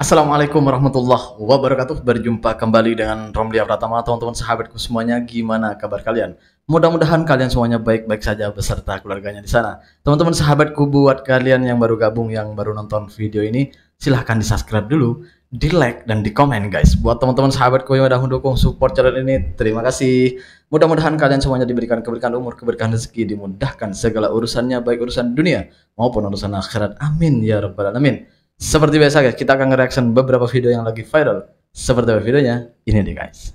Assalamualaikum warahmatullahi wabarakatuh. Berjumpa kembali dengan Romlia Pratama. Teman-teman sahabatku semuanya, gimana kabar kalian? Mudah-mudahan kalian semuanya baik-baik saja beserta keluarganya di sana. Teman-teman sahabatku, buat kalian yang baru gabung, yang baru nonton video ini, silahkan di-subscribe dulu, di-like dan di-komen guys. Buat teman-teman sahabatku yang udah mendukung support channel ini, terima kasih. Mudah-mudahan kalian semuanya diberikan keberkahan umur, keberkahan rezeki, dimudahkan segala urusannya, baik urusan dunia maupun urusan akhirat. Amin ya rabbal alamin. Seperti biasa guys, kita akan nge-reaction beberapa video yang lagi viral. Seperti apa videonya? Ini nih guys.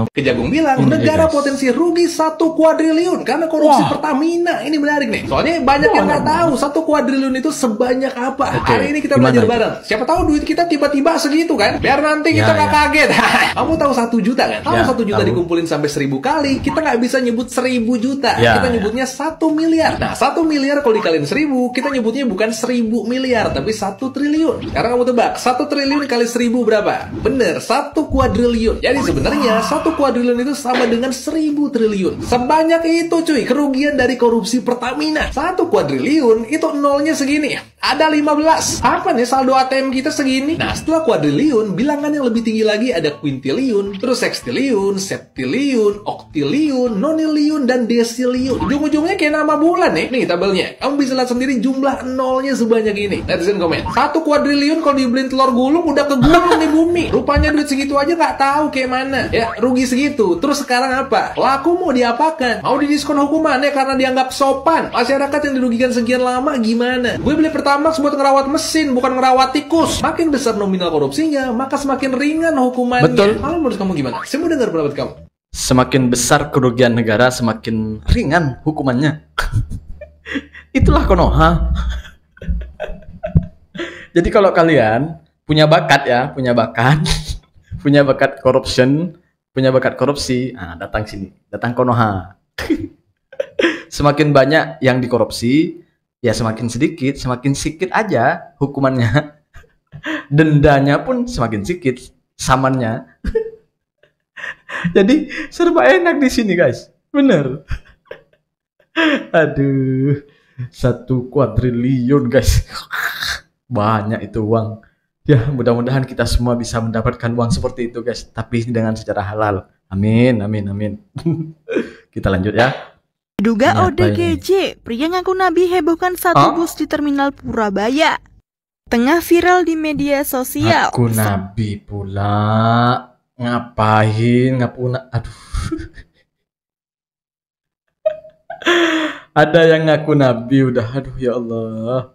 Kejagung bilang negara potensi rugi 1 kuadriliun karena korupsi Pertamina. Ini menarik nih. Soalnya banyak yang nggak tahu 1 kuadriliun itu sebanyak apa. Hari ini kita belajar bareng. Siapa tahu duit kita tiba-tiba segitu kan? Biar nanti kita nggak kaget. Kamu tahu 1 juta kan? Kalau 1 juta dikumpulin sampai 1000 kali, kita nggak bisa nyebut 1000 juta. Kita nyebutnya 1 miliar. Nah, 1 miliar kalau dikaliin 1000, kita nyebutnya bukan 1000 miliar, tapi 1 triliun. Sekarang kamu tebak, 1 triliun kali 1000 berapa? Bener, 1 kuadriliun. Jadi sebenarnya 1 kuadriliun itu sama dengan 1000 triliun. Sebanyak itu cuy kerugian dari korupsi Pertamina. 1 kuadriliun itu nolnya segini. Ada 15. Apa nih saldo ATM kita segini? Nah, setelah kuadriliun, bilangan yang lebih tinggi lagi ada kuintiliun, terus sekstiliun, septiliun, oktiliun, noniliun, dan desiliun. Ujung-ujungnya kayak nama bulan nih. Nih tabelnya. Kamu bisa lihat sendiri jumlah nolnya sebanyak ini. Netizen komen. 1 kuadriliun kalau dibeliin telur gulung udah kegulung di bumi. Rupanya duit segitu aja nggak tahu kayak mana. Ya, rugi segitu. Terus sekarang apa? Laku mau diapakan? Mau didiskon hukumannya karena dianggap sopan. Masyarakat yang dirugikan sekian lama gimana? Gue beli Pertamax buat ngerawat mesin, bukan ngerawat tikus. Makin besar nominal korupsinya, maka semakin ringan hukumannya. Betul. Kalau menurut kamu gimana? Saya mau dengar pendapat kamu. Semakin besar kerugian negara, semakin ringan hukumannya. Itulah Konoha. Jadi kalau kalian punya bakat ya, punya bakat corruption, punya bakat korupsi, datang sini, datang Konoha. Semakin banyak yang dikorupsi, ya semakin sedikit aja hukumannya. Dendanya pun semakin sedikit, samannya. Jadi serba enak di sini guys, bener. Aduh, 1 kuadriliun guys, banyak itu uang. Ya, mudah-mudahan kita semua bisa mendapatkan uang seperti itu guys, tapi dengan secara halal. Amin, amin, amin. Kita lanjut ya. Diduga ODGJ, pria ngaku nabi hebohkan 1 bus di terminal Purabaya. Tengah viral di media sosial. Aku nabi pula. Ngapain? Aduh. Ada yang ngaku nabi udah. Aduh ya Allah.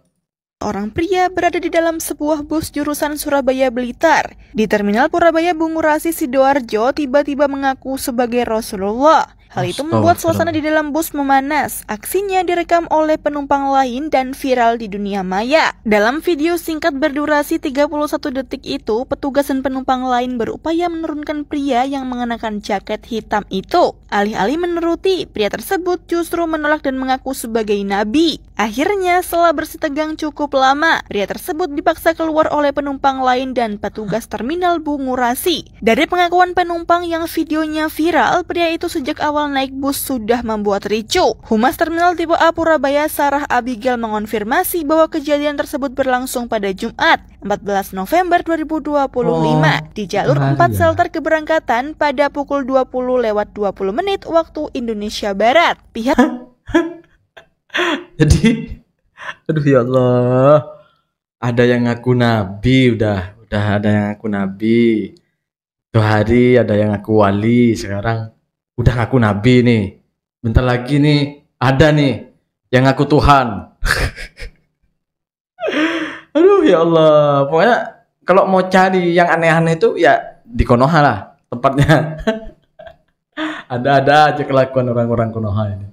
Orang pria berada di dalam sebuah bus jurusan Surabaya Blitar. Di terminal Purabaya Bungurasi Sidoarjo tiba-tiba mengaku sebagai Rasulullah. Hal itu membuat suasana di dalam bus memanas. Aksinya direkam oleh penumpang lain dan viral di dunia maya. Dalam video singkat berdurasi 31 detik itu, petugas dan penumpang lain berupaya menurunkan pria yang mengenakan jaket hitam itu. Alih-alih menuruti, pria tersebut justru menolak dan mengaku sebagai nabi. Akhirnya, setelah bersih tegang cukup lama, pria tersebut dipaksa keluar oleh penumpang lain dan petugas terminal Bungurasi. Dari pengakuan penumpang yang videonya viral, pria itu sejak awal naik bus sudah membuat ricuh. Humas Terminal Tipe A Purabaya Sarah Abigail mengonfirmasi bahwa kejadian tersebut berlangsung pada Jumat 14 November 2025 di jalur 4 shelter keberangkatan pada pukul 20:20 waktu Indonesia Barat. Pihak Jadi, aduh ya Allah, ada yang ngaku nabi, udah ada yang ngaku nabi. 2 hari ada yang ngaku wali, sekarang udah ngaku nabi nih. Bentar lagi nih ada nih yang ngaku Tuhan. Aduh ya Allah, pokoknya kalau mau cari yang aneh-aneh itu ya di Konoha lah tempatnya. Ada aja kelakuan orang-orang Konoha ini.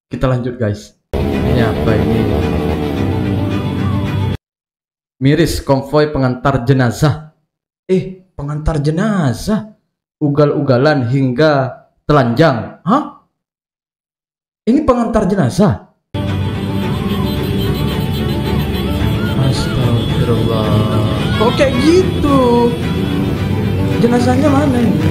Kita lanjut guys. Ini apa ini? Miris konvoi pengantar jenazah. Pengantar jenazah. Ugal-ugalan hingga telanjang. Hah? Ini pengantar jenazah? Astagfirullah. Kok kayak gitu? jenazahnya mana ini?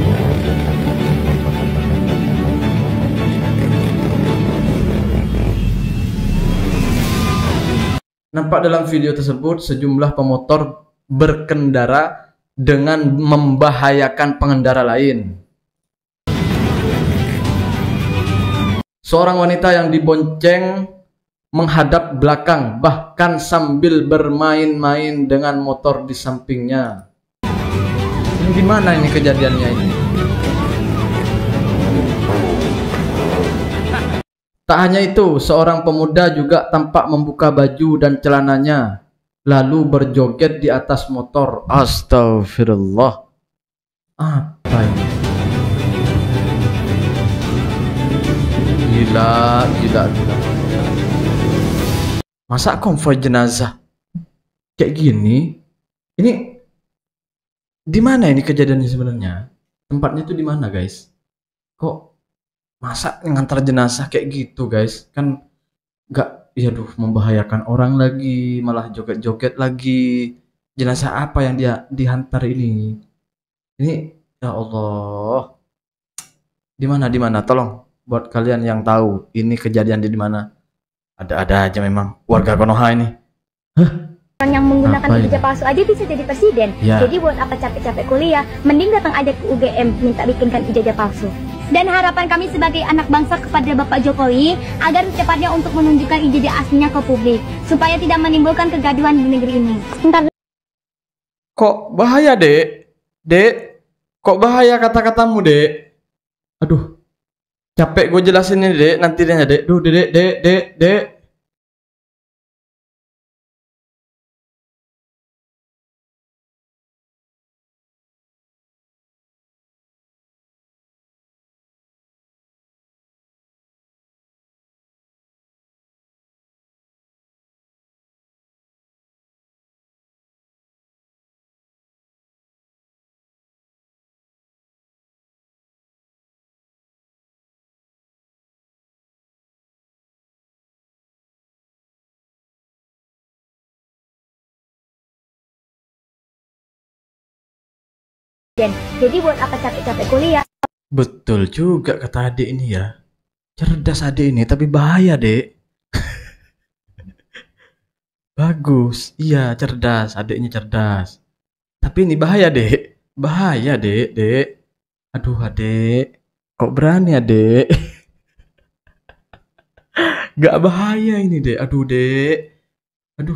Nampak dalam video tersebut sejumlah pemotor berkendara dengan membahayakan pengendara lain. Seorang wanita yang dibonceng menghadap belakang, bahkan sambil bermain-main dengan motor di sampingnya. Ini gimana ini kejadiannya ini? Tak hanya itu, seorang pemuda juga tampak membuka baju dan celananya, lalu berjoget di atas motor. Astagfirullah. Apa ini? Gila. Masa konvoi jenazah kayak gini? Ini di mana ini kejadiannya sebenarnya? Tempatnya itu di mana, guys? Kok masa ngantar jenazah kayak gitu, guys? Kan nggak, ya duh, membahayakan orang lagi, malah joget-joget lagi. Jenazah apa yang dia dihantar ini? Ini ya Allah. Di mana? Tolong buat kalian yang tahu ini kejadian di mana. Ada aja memang warga Konoha ini. Orang yang menggunakan ijazah palsu aja bisa jadi presiden. Ya. Jadi buat apa capek-capek kuliah, mending datang aja ke UGM minta bikinkan ijazah palsu. Dan harapan kami sebagai anak bangsa kepada Bapak Jokowi agar secepatnya untuk menunjukkan ijazah aslinya ke publik supaya tidak menimbulkan kegaduhan di negeri ini. Bentar. Kok bahaya, Dek? Dek, kok bahaya kata-katamu, Dek? Aduh. Capek gue jelasin ini, Dek. Nanti deh, Dek. Duh, Dek. Jadi buat apa capek-capek kuliah? Betul juga kata adik ini ya. Cerdas adik ini, tapi bahaya, Dek. Bagus. Iya, cerdas. Adiknya cerdas. Tapi ini bahaya, Dek. Bahaya, Dek. Aduh, Adek. Kok berani, Adek? Gak bahaya ini, Dek. Aduh, Dek. Aduh.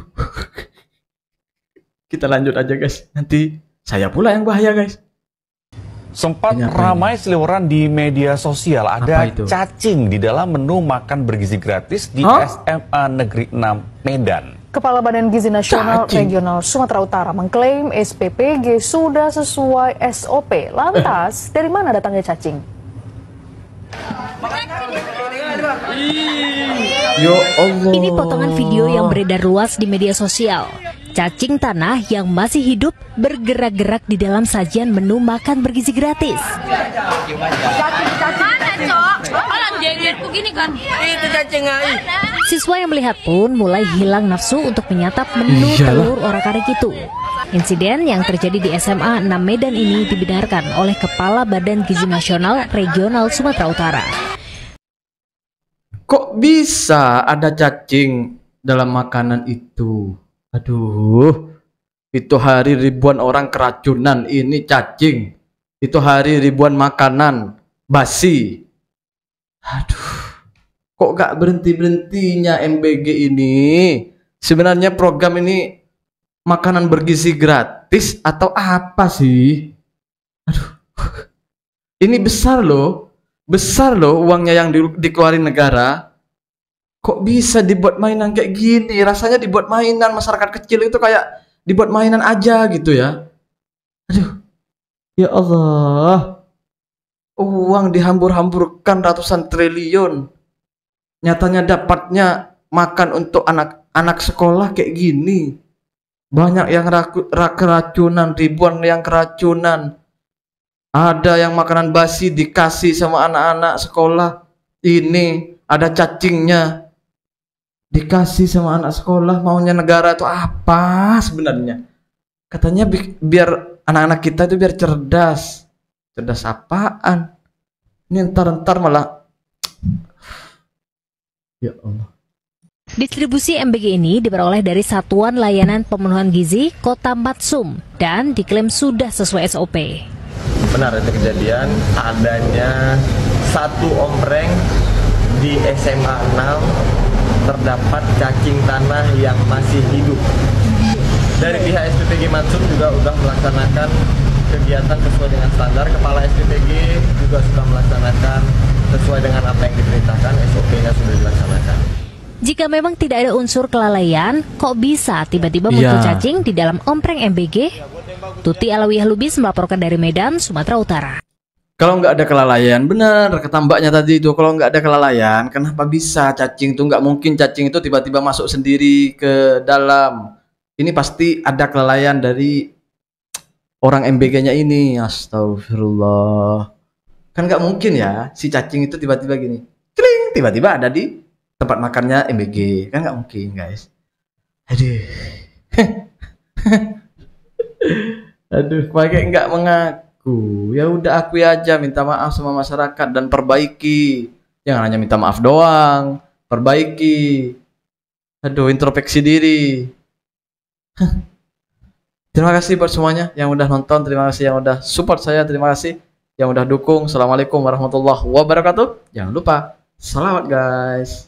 Kita lanjut aja, guys. Nanti saya pula yang bahaya, guys. Sempat ramai seliweran di media sosial, ada cacing di dalam menu makan bergizi gratis di SMA Negeri 6 Medan. Kepala Badan Gizi Nasional Regional Sumatera Utara mengklaim SPPG sudah sesuai SOP. Lantas, dari mana datangnya cacing? Ya Allah. Ini potongan video yang beredar luas di media sosial. Cacing tanah yang masih hidup bergerak-gerak di dalam sajian menu makan bergizi gratis. Siswa yang melihat pun mulai hilang nafsu untuk menyantap menu telur orak-arik itu. Insiden yang terjadi di SMA 6 Medan ini dibenarkan oleh Kepala Badan Gizi Nasional Regional Sumatera Utara. Kok bisa ada cacing dalam makanan itu? Aduh, itu hari ribuan orang keracunan, ini cacing. Itu hari ribuan makanan basi. Aduh, kok gak berhenti-berhentinya MBG ini? Sebenarnya program ini makanan bergizi gratis atau apa sih? Aduh, ini besar loh uangnya yang dikeluarin negara. Kok bisa dibuat mainan kayak gini? Rasanya dibuat mainan, masyarakat kecil itu kayak dibuat mainan aja gitu ya. Aduh, ya Allah. Uang dihambur-hamburkan ratusan triliun. Nyatanya dapatnya makan untuk anak sekolah kayak gini. Banyak yang keracunan, ribuan yang keracunan. Ada yang makanan basi dikasih sama anak-anak sekolah. Ini ada cacingnya. Dikasih sama anak sekolah, maunya negara itu apa sebenarnya? Katanya biar anak-anak kita itu biar cerdas. Cerdas apaan? Ini ntar malah. Ya Allah. Distribusi MBG ini diperoleh dari Satuan Layanan Pemenuhan Gizi Kota Matsum dan diklaim sudah sesuai SOP. Benar itu kejadian adanya satu ompreng di SMA 6 terdapat cacing tanah yang masih hidup. Dari pihak SPPG Matsum juga sudah melaksanakan kegiatan sesuai dengan standar. Kepala SPPG juga sudah melaksanakan sesuai dengan apa yang diperintahkan, SOP-nya sudah dilaksanakan. Jika memang tidak ada unsur kelalaian, kok bisa tiba-tiba muncul cacing di dalam ompreng MBG? Tuti Alawiyah Lubis melaporkan dari Medan, Sumatera Utara. Kalau nggak ada kelalaian, benar kata mbaknya tadi itu, kalau nggak ada kelalaian, kenapa bisa cacing itu? Nggak mungkin cacing itu tiba-tiba masuk sendiri ke dalam. Ini pasti ada kelalaian dari orang MBG-nya ini. Astagfirullah. Kan nggak mungkin ya, si cacing itu tiba-tiba gini, kling, tiba-tiba ada di tempat makannya MBG. Kan nggak mungkin, guys. Aduh. Aduh, pakai nggak mengaku. Ya udah akui aja, minta maaf sama masyarakat dan perbaiki. Jangan hanya minta maaf doang, perbaiki. Aduh, introspeksi diri. Terima kasih buat semuanya yang udah nonton, terima kasih yang udah support saya, terima kasih yang udah dukung. Assalamualaikum warahmatullahi wabarakatuh. Jangan lupa, salawat guys.